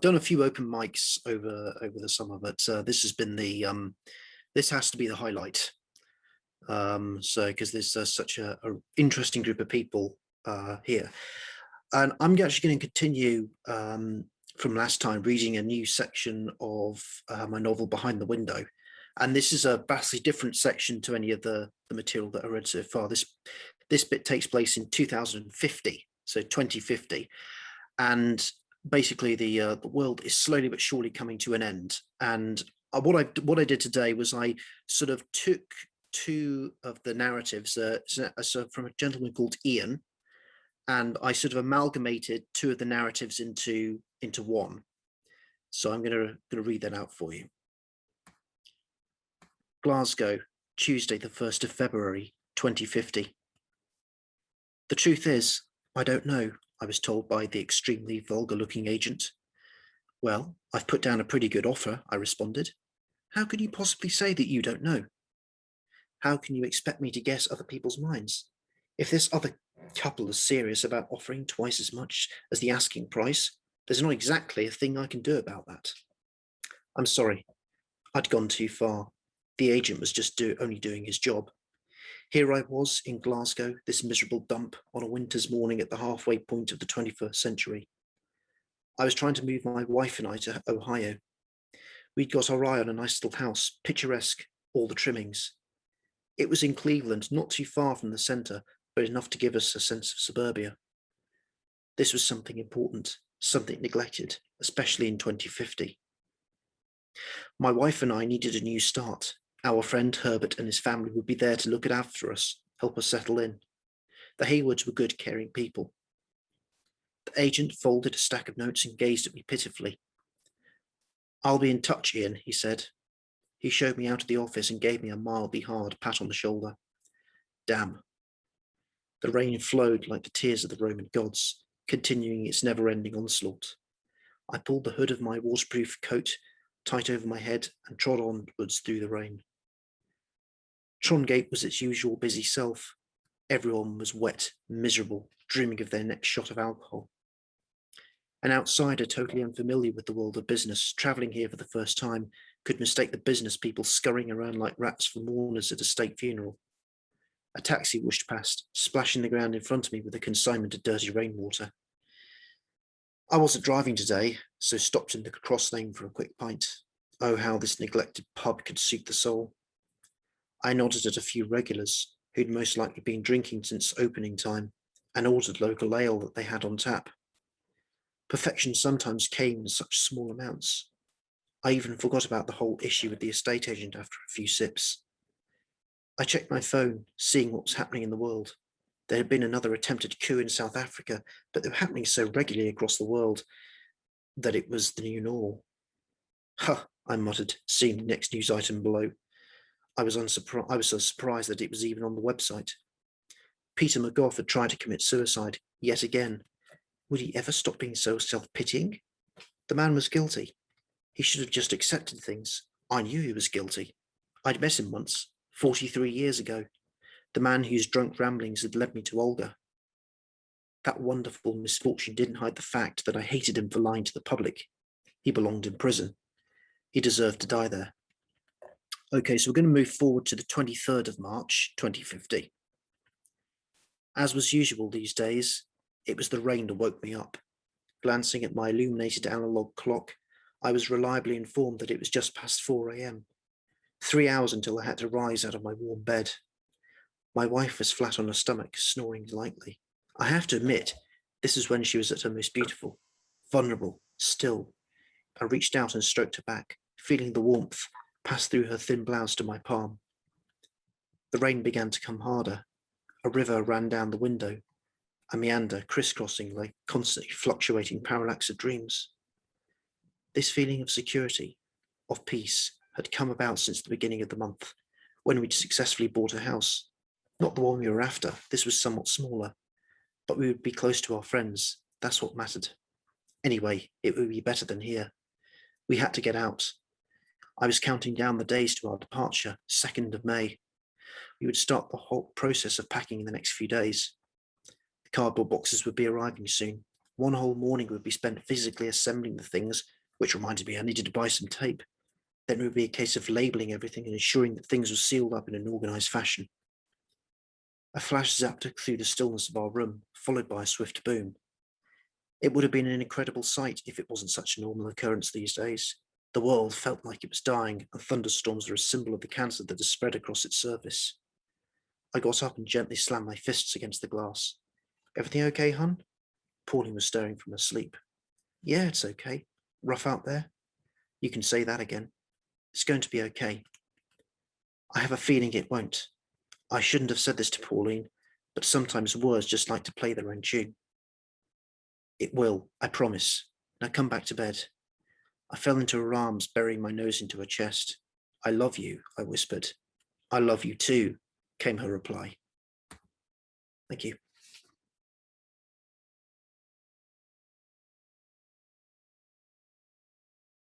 done a few open mics over the summer, but this has been this has to be the highlight. So because there's such a interesting group of people here, and I'm actually going to continue from last time reading a new section of my novel Behind the Window, and this is a vastly different section to any of the material that I read so far. This bit takes place in 2050, so 2050, and basically the world is slowly but surely coming to an end. And what I did today was I sort of took two of the narratives so from a gentleman called Ian, and I sort of amalgamated two of the narratives into one. So I'm going to read that out for you. Glasgow, Tuesday, the 1st of February, 2050. The truth is, I don't know, I was told by the extremely vulgar-looking agent. Well, I've put down a pretty good offer, I responded. How can you possibly say that you don't know? How can you expect me to guess other people's minds? If this other couple is serious about offering twice as much as the asking price, there's not exactly a thing I can do about that. I'm sorry, I'd gone too far. The agent was just only doing his job. Here I was in Glasgow, this miserable dump, on a winter's morning at the halfway point of the 21st century. I was trying to move my wife and I to Ohio. We'd got our eye on a nice little house, picturesque, all the trimmings. It was in Cleveland, not too far from the centre, but enough to give us a sense of suburbia. This was something important, something neglected, especially in 2050. My wife and I needed a new start. Our friend Herbert and his family would be there to look after us, help us settle in. The Haywoods were good, caring people. The agent folded a stack of notes and gazed at me pitifully. I'll be in touch, Ian, he said. He showed me out of the office and gave me a mildly hard pat on the shoulder. Damn. The rain flowed like the tears of the Roman gods, continuing its never-ending onslaught. I pulled the hood of my waterproof coat tight over my head and trod onwards through the rain. Trongate was its usual busy self. Everyone was wet, miserable, dreaming of their next shot of alcohol. An outsider totally unfamiliar with the world of business, travelling here for the first time, could mistake the business people scurrying around like rats for mourners at a state funeral. A taxi whooshed past, splashing the ground in front of me with a consignment of dirty rainwater. I wasn't driving today, so stopped in the cross lane for a quick pint. Oh, how this neglected pub could suit the soul. I nodded at a few regulars, who'd most likely been drinking since opening time, and ordered local ale that they had on tap. Perfection sometimes came in such small amounts. I even forgot about the whole issue with the estate agent after a few sips. I checked my phone, seeing what was happening in the world. There had been another attempted coup in South Africa, but they were happening so regularly across the world that it was the new normal. Huh, I muttered, seeing the next news item below. I was so surprised that it was even on the website. Peter McGough had tried to commit suicide, yet again. Would he ever stop being so self-pitying? The man was guilty. He should have just accepted things. I knew he was guilty. I'd met him once, 43 years ago. The man whose drunk ramblings had led me to Olga. That wonderful misfortune didn't hide the fact that I hated him for lying to the public. He belonged in prison. He deserved to die there. Okay, so we're going to move forward to the 23rd of March, 2050. As was usual these days, it was the rain that woke me up. Glancing at my illuminated analog clock, I was reliably informed that it was just past 4 a.m. 3 hours until I had to rise out of my warm bed. My wife was flat on her stomach, snoring lightly. I have to admit, this is when she was at her most beautiful, vulnerable, still. I reached out and stroked her back, feeling the warmth pass through her thin blouse to my palm. The rain began to come harder. A river ran down the window, a meander crisscrossing like constantly fluctuating parallax of dreams. This feeling of security, of peace, had come about since the beginning of the month, when we'd successfully bought a house. Not the one we were after, this was somewhat smaller, but we would be close to our friends, that's what mattered. Anyway, it would be better than here. We had to get out. I was counting down the days to our departure, 2nd of May. We would start the whole process of packing in the next few days. The cardboard boxes would be arriving soon. One whole morning would be spent physically assembling the things, which reminded me I needed to buy some tape. Then it would be a case of labeling everything and ensuring that things were sealed up in an organized fashion. A flash zapped through the stillness of our room, followed by a swift boom. It would have been an incredible sight if it wasn't such a normal occurrence these days. The world felt like it was dying, and thunderstorms were a symbol of the cancer that has spread across its surface. I got up and gently slammed my fists against the glass. "Everything okay, hun?" Pauline was stirring from her sleep. "Yeah, it's okay. Rough out there?" "You can say that again. It's going to be okay." "I have a feeling it won't. I shouldn't have said this to Pauline, but sometimes words just like to play their own tune." "It will, I promise. Now come back to bed." I fell into her arms, burying my nose into her chest. "I love you," I whispered. "I love you too," came her reply. Thank you.